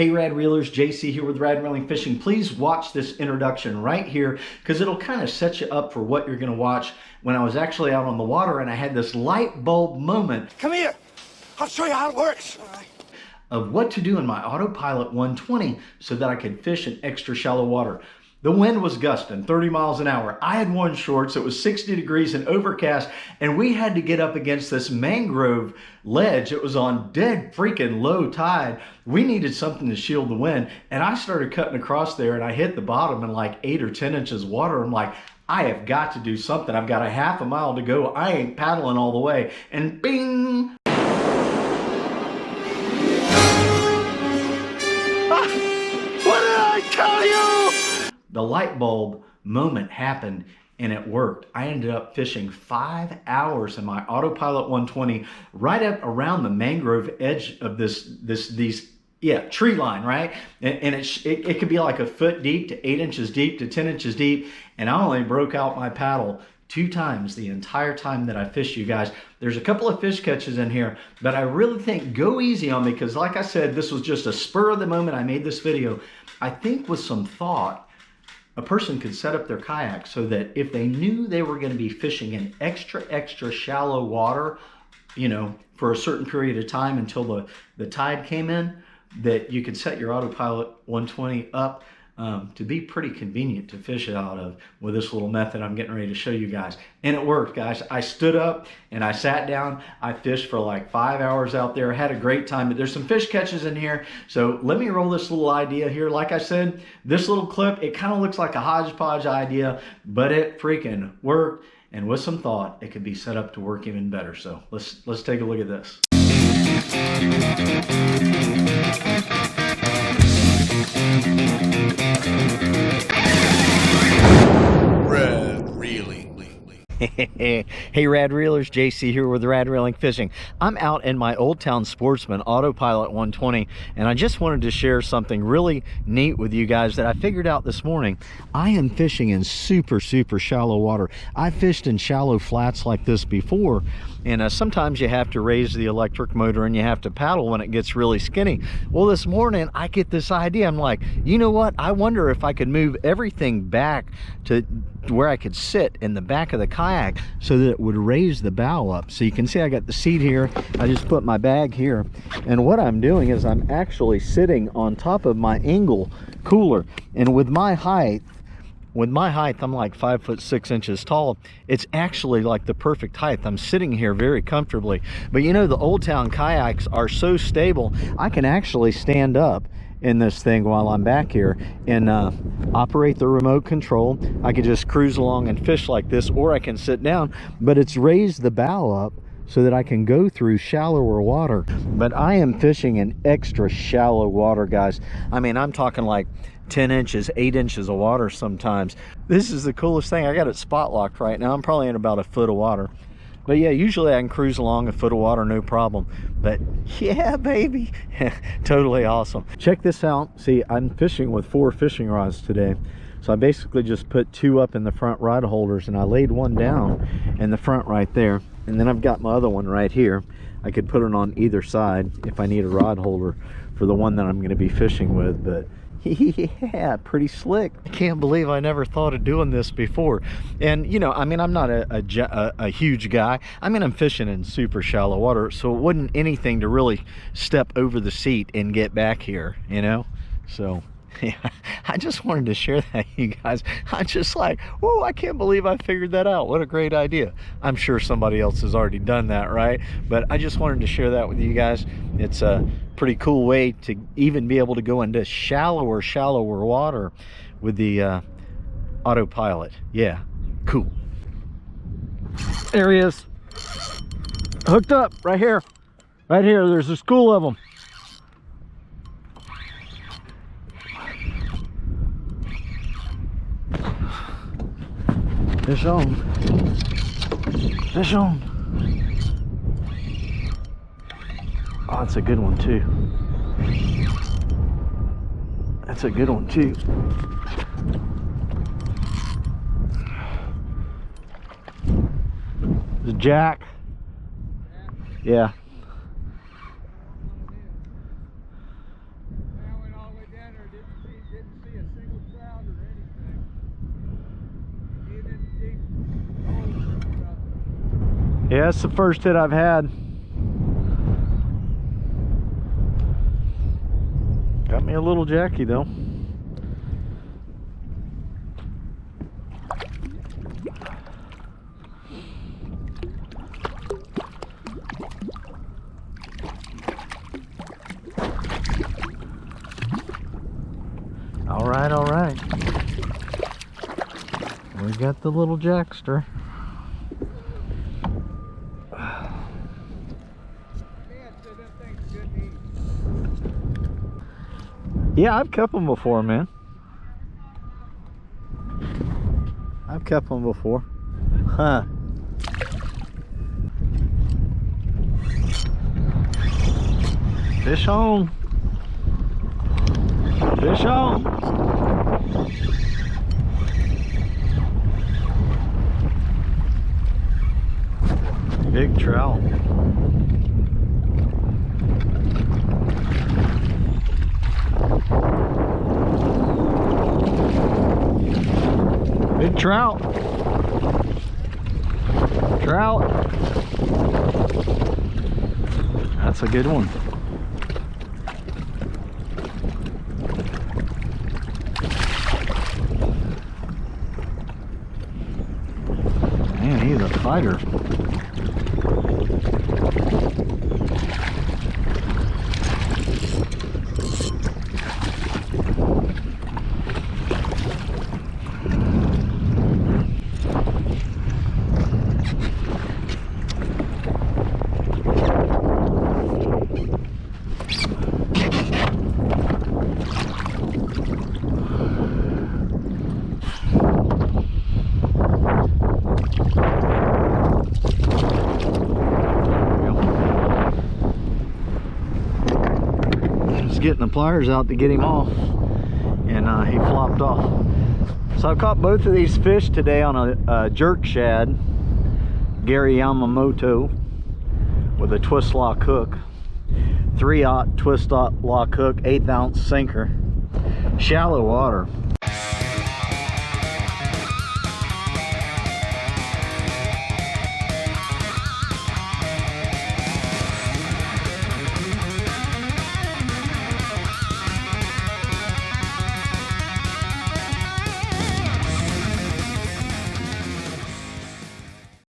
Hey Rad Reelers, JC here with Rad Reeling Fishing. Please watch this introduction right here because it'll kind of set you up for what you're going to watch when I was actually out on the water and I had this light bulb moment. Come here, I'll show you how it works. Of what to do in my AutoPilot 120 so that I could fish in extra shallow water. The wind was gusting 30 miles an hour. I had worn shorts. It was 60 degrees and overcast, and we had to get up against this mangrove ledge. It was on dead freaking low tide. We needed something to shield the wind, and I started cutting across there, and I hit the bottom in like 8 or 10 inches of water. I'm like, I have got to do something. I've got a half a mile to go. I ain't paddling all the way. And bing! What did I tell you? The light bulb moment happened and it worked. I ended up fishing 5 hours in my AutoPilot 120 right up around the mangrove edge of these tree line, right? And it could be like a foot deep to 8 inches deep to 10 inches deep. And I only broke out my paddle 2 times the entire time that I fished, you guys. There's a couple of fish catches in here, but I really think go easy on me because like I said, this was just a spur of the moment I made this video. I think with some thought, a person could set up their kayak so that if they knew they were going to be fishing in extra shallow water, you know, for a certain period of time until the tide came in, that you could set your AutoPilot 120 up to be pretty convenient to fish it out of with this little method I'm getting ready to show you guys. And it worked, guys. I stood up and I sat down. I fished for like 5 hours out there. Had a great time, but there's some fish catches in here. So let me roll this little idea here. Like I said, this little clip, it kind of looks like a hodgepodge idea, but it freaking worked. And with some thought, it could be set up to work even better. So let's take a look at this. Rad Reeling. Hey Rad Reelers, JC here with Rad Reeling Fishing. I'm out in my Old Town Sportsman AutoPilot 120 and I just wanted to share something really neat with you guys that I figured out this morning. I am fishing in super shallow water. I've fished in shallow flats like this before, and sometimes you have to raise the electric motor and you have to paddle when it gets really skinny. Well, this morning I get this idea. I'm like, you know what? I wonder if I could move everything back to where I could sit in the back of the kayak so that it would raise the bow up. So you can see I got the seat here. I just put my bag here. And what I'm doing is I'm actually sitting on top of my angle cooler. And with my height, I'm like 5'6" tall. It's actually like the perfect height. I'm sitting here very comfortably. But you know, the Old Town kayaks are so stable, I can actually stand up in this thing while I'm back here and operate the remote control. I can just cruise along and fish like this, or I can sit down, but it's raised the bow up so that I can go through shallower water. But I am fishing in extra shallow water, guys. I mean, I'm talking like 10 inches, 8 inches of water sometimes. This is the coolest thing. I got it spot locked right now. I'm probably in about a foot of water. But yeah, usually I can cruise along a foot of water, no problem. But yeah, baby, totally awesome. Check this out. See, I'm fishing with 4 fishing rods today. So I basically just put 2 up in the front rod holders and I laid one down in the front right there. And then I've got my other one right here. I could put it on either side if I need a rod holder for the one that I'm going to be fishing with. But yeah, pretty slick. I can't believe I never thought of doing this before. And you know, I mean, I'm not a huge guy. I mean, I'm fishing in super shallow water, so it wasn't anything to really step over the seat and get back here, you know. So yeah, I just wanted to share that, you guys. I'm just like, whoa, I can't believe I figured that out. What a great idea. I'm sure somebody else has already done that, right? But I just wanted to share that with you guys. It's a pretty cool way to even be able to go into shallower water with the AutoPilot. Yeah, cool. There he is, hooked up right here. There's a school of them. Fish on. Fish on. Oh, that's a good one too. That's a good one too. The jack. Yeah. Didn't see a single trout or anything. Even in deep holes and stuff. Yeah, that's the first hit I've had. Got me a little Jackie though. All right. We got the little jackster. Yeah, I've kept them before, man. I've kept them before. Huh. Fish on. Fish on. Big trout. Big trout. Trout. That's a good one. Man, he's a fighter. Getting the pliers out to get him off, and he flopped off. So I caught both of these fish today on a jerk shad, Gary Yamamoto, with a twist lock hook, 3/0 twist lock hook, 1/8 ounce sinker, shallow water.